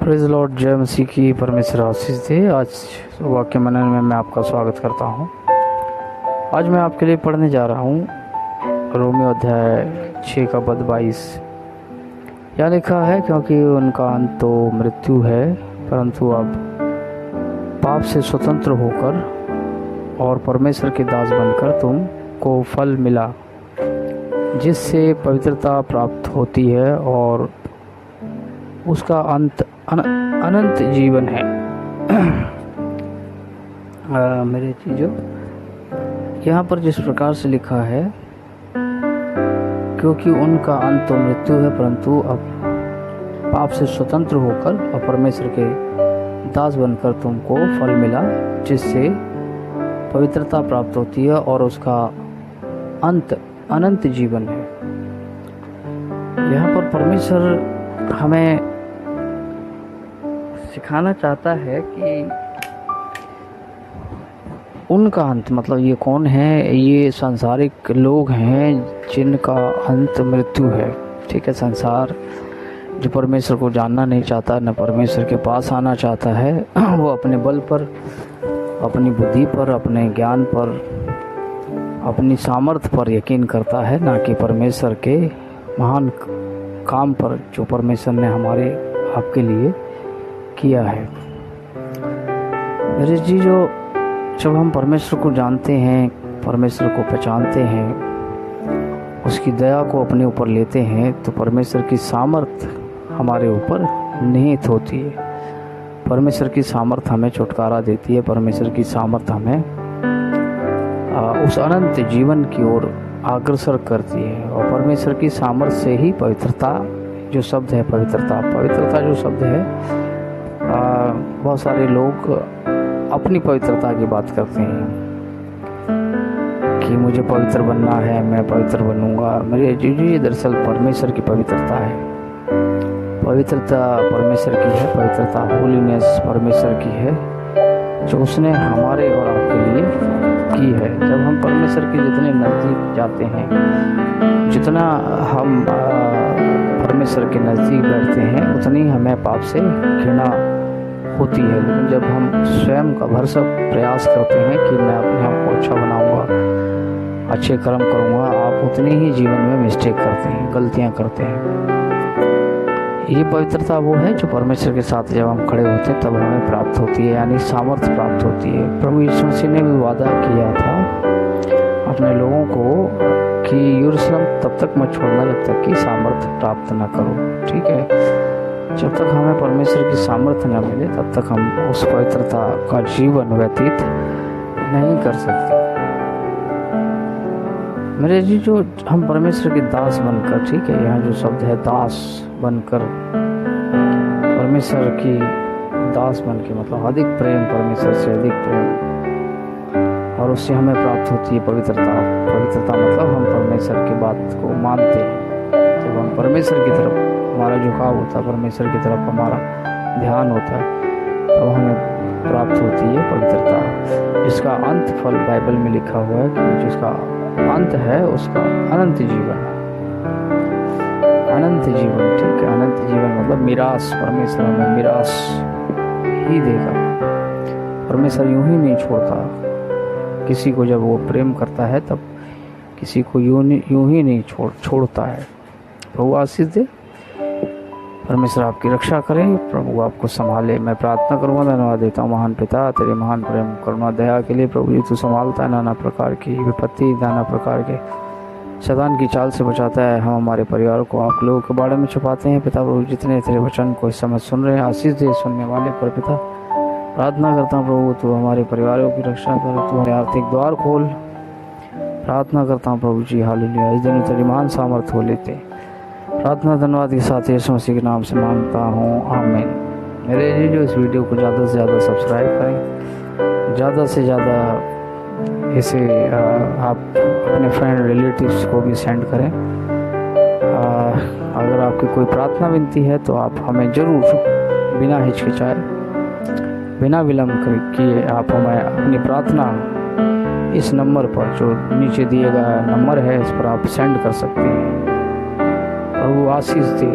Praise Lord, जय मसीह की परमेश्वर आशीष दे। आज वाक्य मनन में मैं आपका स्वागत करता हूँ। आज मैं आपके लिए पढ़ने जा रहा हूँ रोमियो अध्याय 6 का पद 22। यहाँ लिखा है, क्योंकि उनका अंत तो मृत्यु है, परंतु अब पाप से स्वतंत्र होकर और परमेश्वर के दास बनकर तुमको फल मिला, जिससे पवित्रता प्राप्त होती है और उसका अंत अनंत जीवन है। मेरे चीज़ों, यहाँ पर जिस प्रकार से लिखा है, क्योंकि उनका अंत तो मृत्यु है, परंतु अब पाप से स्वतंत्र होकर और परमेश्वर के दास बनकर तुमको फल मिला, जिससे पवित्रता प्राप्त होती है और उसका अंत अनंत जीवन है। यहाँ पर परमेश्वर हमें सिखाना चाहता है कि उनका अंत, मतलब ये कौन है? ये सांसारिक लोग हैं जिनका अंत मृत्यु है। ठीक है, संसार जो परमेश्वर को जानना नहीं चाहता, न परमेश्वर के पास आना चाहता है, वो अपने बल पर, अपनी बुद्धि पर, अपने ज्ञान पर, अपनी सामर्थ्य पर यकीन करता है, ना कि परमेश्वर के महान काम पर जो परमेश्वर ने हमारे आपके लिए किया है। मेरे जी, जो जब हम परमेश्वर को जानते हैं, परमेश्वर को पहचानते हैं, उसकी दया को अपने ऊपर लेते हैं, तो परमेश्वर की सामर्थ हमारे ऊपर निहित होती है। परमेश्वर की सामर्थ हमें छुटकारा देती है। परमेश्वर की सामर्थ हमें उस अनंत जीवन की ओर अग्रसर करती है। और परमेश्वर की सामर्थ से ही पवित्रता जो शब्द है, पवित्रता जो शब्द है, बहुत सारे लोग अपनी पवित्रता की बात करते हैं कि मुझे पवित्र बनना है, मैं पवित्र बनूंगा। मेरे जी, दरअसल परमेश्वर की पवित्रता है। पवित्रता परमेश्वर की है। पवित्रता, होलीनेस परमेश्वर की है, जो उसने हमारे और आपके लिए की है। जब हम परमेश्वर के जितने नज़दीक जाते हैं, जितना हम परमेश्वर के नज़दीक बैठते हैं, उतनी हमें पाप से घृणा होती है। लेकिन जब हम स्वयं का भरसक प्रयास करते हैं कि मैं अपने आप को अच्छा बनाऊंगा, अच्छे कर्म करूंगा, आप उतनी ही जीवन में मिस्टेक करते हैं, गलतियां करते हैं। ये पवित्रता वो है जो परमेश्वर के साथ जब हम खड़े होते हैं तब हमें प्राप्त होती है, यानी सामर्थ्य प्राप्त होती है। प्रभु यीशु मसीह ने भी वादा किया था अपने लोगों को कि यरूशलेम तब तक मत छोड़ना जब तक कि सामर्थ्य प्राप्त न करो। ठीक है, जब तक हमें परमेश्वर की सामर्थ्य न मिले तब तक हम उस पवित्रता का जीवन व्यतीत नहीं कर सकते। मेरे जी, जो हम परमेश्वर के दास बनकर, ठीक है, यहाँ जो शब्द है दास बनकर, परमेश्वर की दास बन के मतलब अधिक प्रेम, परमेश्वर से अधिक प्रेम, और उससे हमें प्राप्त होती है पवित्रता। पवित्रता मतलब हम परमेश्वर की बात को मानते हैं। जब हम परमेश्वर की तरफ हमारा झुकाव होता है, परमेश्वर की तरफ हमारा ध्यान होता है, तो हमें प्राप्त होती है पवित्रता, जिसका अंत फल बाइबल में लिखा हुआ है कि जिसका अंत है उसका अनंत जीवन है। अनंत जीवन, ठीक है, अनंत जीवन मतलब मिरास। परमेश्वर हमें मिरास ही देगा। परमेश्वर यूं ही नहीं छोड़ता किसी को। जब वो प्रेम करता है तब किसी को यूं ही नहीं छोड़ता है। प्रभु आशीष दे, परमेश्वर आपकी रक्षा करे, प्रभु आपको संभाले। मैं प्रार्थना करूँगा, धन्यवाद देता हूँ महान पिता तेरे महान प्रेम करुणा दया के लिए। प्रभु जी, तू संभालता है, नाना प्रकार की विपत्ति, नाना प्रकार के शैतान की चाल से बचाता है। हम हमारे परिवार को आप लोगों के बारे में छुपाते हैं पिता। प्रभु, जितने तेरे वचन को इस समय सुन रहे हैं, आशीष दे सुनने वाले पर पिता। प्रार्थना करता हूँ प्रभु, तू हमारे परिवारों की रक्षा कर, तू हमारे आर्थिक द्वार खोल। प्रार्थना करता हूँ प्रभु जी, हालेलुया, इस दिन तेरी महान सामर्थ हो लेते। प्रार्थना धन्यवाद के साथ यीशु मसीह के नाम से मांगता हूँ, आमीन। मेरे जी, जो इस वीडियो को ज़्यादा से ज़्यादा सब्सक्राइब करें, ज़्यादा से ज़्यादा इसे आप अपने फ्रेंड रिलेटिव्स को भी सेंड करें। अगर आपकी कोई प्रार्थना विनती है तो आप हमें ज़रूर बिना हिचकिचाए, बिना विलम्ब किए आप हमें अपनी प्रार्थना इस नंबर पर, जो नीचे दिए गया नंबर है, इस पर आप सेंड कर सकते हैं। प्रभु आशीष दे।